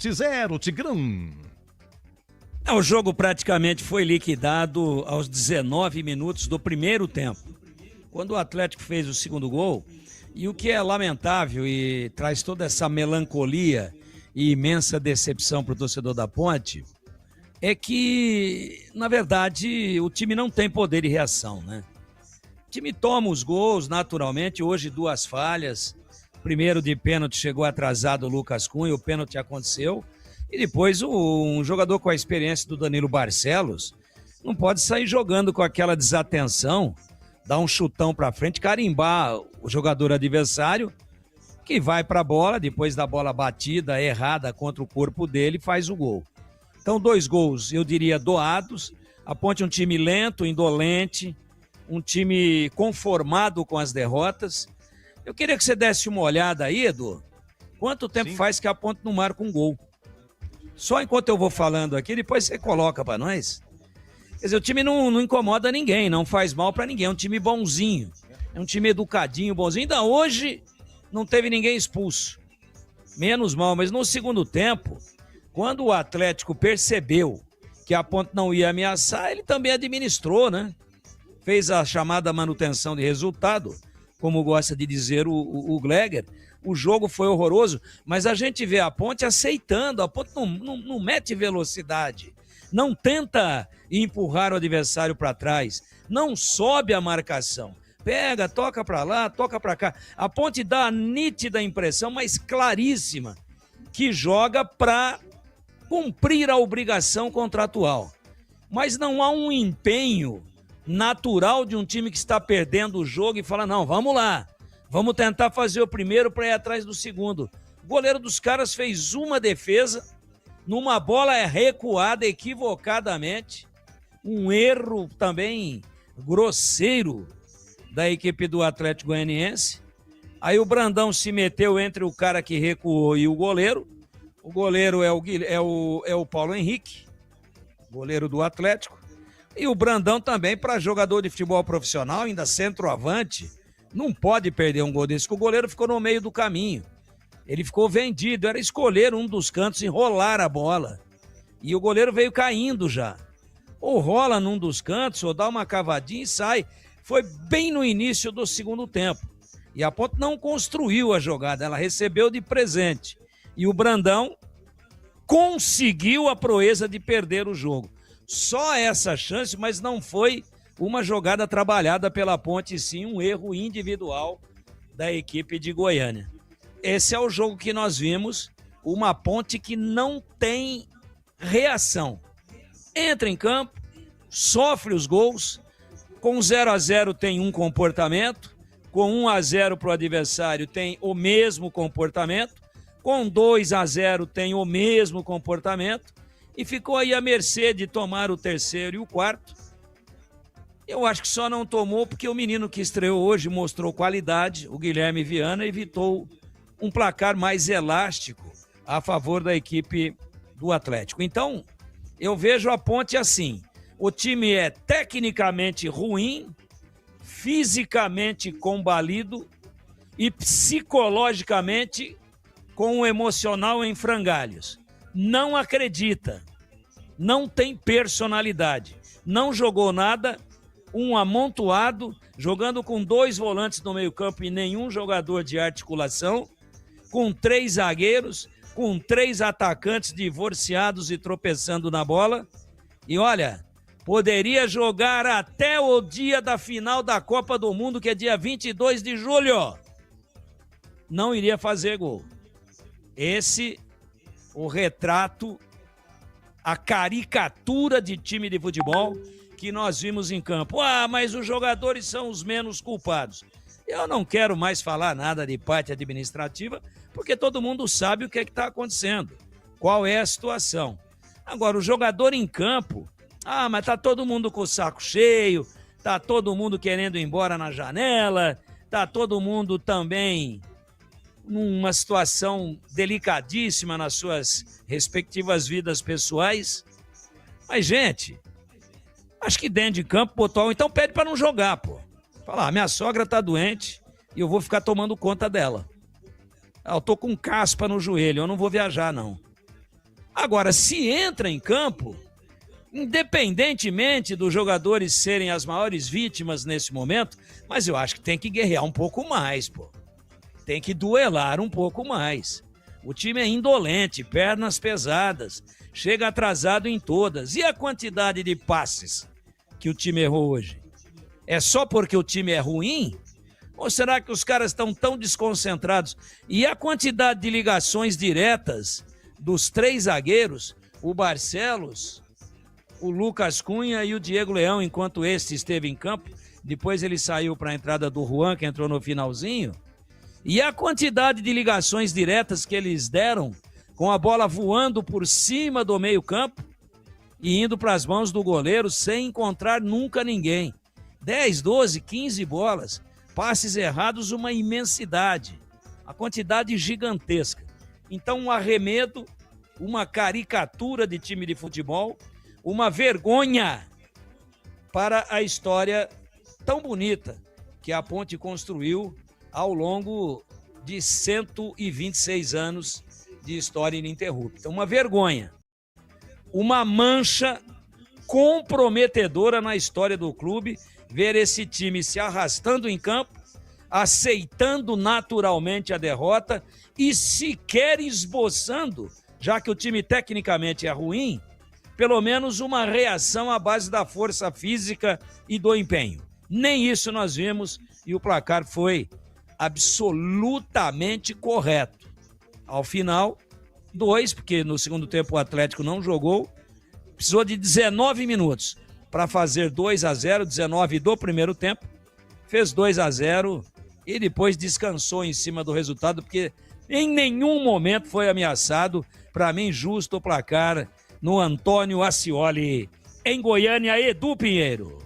0, Tigrão. O jogo praticamente foi liquidado aos 19 minutos do primeiro tempo, quando o Atlético fez o segundo gol. E o que é lamentável e traz toda essa melancolia e imensa decepção para o torcedor da Ponte é que, na verdade, o time não tem poder de reação, né? O time toma os gols naturalmente, hoje 2 falhas. Primeiro de pênalti chegou atrasado o Lucas Cunha, o pênalti aconteceu. E depois um jogador com a experiência do Danilo Barcelos não pode sair jogando com aquela desatenção, dar um chutão pra frente, carimbar o jogador adversário, que vai pra bola, depois da bola batida, errada contra o corpo dele, faz o gol. Então 2 gols, eu diria, doados. A Ponte é um time lento, indolente, um time conformado com as derrotas. Eu queria que você desse uma olhada aí, Edu. Quanto tempo faz que a Ponte não marca um gol? Só enquanto eu vou falando aqui, depois você coloca pra nós. Quer dizer, o time não incomoda ninguém, não faz mal pra ninguém. É um time bonzinho, é um time educadinho, bonzinho. Ainda hoje não teve ninguém expulso. Menos mal, mas no segundo tempo, quando o Atlético percebeu que a Ponte não ia ameaçar, ele também administrou, né? Fez a chamada manutenção de resultado, como gosta de dizer o Gleger. O jogo foi horroroso, mas a gente vê a Ponte aceitando, a Ponte não mete velocidade, não tenta empurrar o adversário para trás, não sobe a marcação, pega, toca para lá, toca para cá. A Ponte dá a nítida impressão, mas claríssima, que joga para cumprir a obrigação contratual. Mas não há um empenho natural de um time que está perdendo o jogo e fala, não, vamos lá. Vamos tentar fazer o primeiro para ir atrás do segundo. O goleiro dos caras fez uma defesa, numa bola recuada equivocadamente. Um erro também grosseiro da equipe do Atlético Goianiense. Aí o Brandão se meteu entre o cara que recuou e o goleiro. O goleiro é o Paulo Henrique, goleiro do Atlético. E o Brandão também, para jogador de futebol profissional, ainda centroavante, não pode perder um gol desse, que o goleiro ficou no meio do caminho. Ele ficou vendido, era escolher um dos cantos e rolar a bola. E o goleiro veio caindo já. Ou rola num dos cantos, ou dá uma cavadinha e sai. Foi bem no início do segundo tempo. E a Ponte não construiu a jogada, ela recebeu de presente. E o Brandão conseguiu a proeza de perder o jogo. Só essa chance, mas não foi uma jogada trabalhada pela Ponte, sim um erro individual da equipe de Goiânia. Esse é o jogo que nós vimos, uma Ponte que não tem reação. Entra em campo, sofre os gols, com 0-0 tem um comportamento, com 1-0 para o adversário tem o mesmo comportamento, com 2-0 tem o mesmo comportamento, e ficou aí à mercê de tomar o terceiro e o quarto. Eu acho que só não tomou porque o menino que estreou hoje mostrou qualidade, o Guilherme Viana, evitou um placar mais elástico a favor da equipe do Atlético. Então, eu vejo a Ponte assim, o time é tecnicamente ruim, fisicamente combalido e psicologicamente com o emocional em frangalhos. Não acredita, não tem personalidade, não jogou nada, um amontoado, jogando com 2 volantes no meio-campo e nenhum jogador de articulação, com 3 zagueiros, com 3 atacantes divorciados e tropeçando na bola. E olha, poderia jogar até o dia da final da Copa do Mundo, que é dia 22 de julho. Não iria fazer gol. Esse, o retrato, a caricatura de time de futebol que nós vimos em campo. Ah, mas os jogadores são os menos culpados. Eu não quero mais falar nada de parte administrativa, porque todo mundo sabe o que é que está acontecendo, qual é a situação. Agora, o jogador em campo, mas tá todo mundo com o saco cheio, tá todo mundo querendo ir embora na janela, tá todo mundo também numa situação delicadíssima nas suas respectivas vidas pessoais. Mas, gente, acho que dentro de campo, botou, então pede para não jogar, pô. Fala, minha sogra tá doente e eu vou ficar tomando conta dela. Eu tô com caspa no joelho, eu não vou viajar, não. Agora, se entra em campo, independentemente dos jogadores serem as maiores vítimas nesse momento, mas eu acho que tem que guerrear um pouco mais, pô. Tem que duelar um pouco mais. O time é indolente, pernas pesadas, chega atrasado em todas. E a quantidade de passes que o time errou hoje? É só porque o time é ruim? Ou será que os caras estão tão desconcentrados? E a quantidade de ligações diretas dos 3 zagueiros, o Barcelos, o Lucas Cunha e o Diego Leão, enquanto este esteve em campo. Depois ele saiu para a entrada do Juan, que entrou no finalzinho. E a quantidade de ligações diretas que eles deram, com a bola voando por cima do meio-campo e indo para as mãos do goleiro sem encontrar nunca ninguém. 10, 12, 15 bolas, passes errados, uma imensidade, a quantidade gigantesca. Então, um arremedo, uma caricatura de time de futebol, uma vergonha para a história tão bonita que a Ponte construiu ao longo de 126 anos de história ininterrupta. Uma vergonha, uma mancha comprometedora na história do clube, ver esse time se arrastando em campo, aceitando naturalmente a derrota e sequer esboçando, já que o time tecnicamente é ruim, pelo menos uma reação à base da força física e do empenho. Nem isso nós vimos e o placar foi absolutamente correto. Ao final, 2, porque no segundo tempo o Atlético não jogou, precisou de 19 minutos para fazer 2-0, 19 do primeiro tempo, fez 2-0 e depois descansou em cima do resultado, porque em nenhum momento foi ameaçado. Para mim, justo o placar no Antônio Ascioli. Em Goiânia, Edu Pinheiro.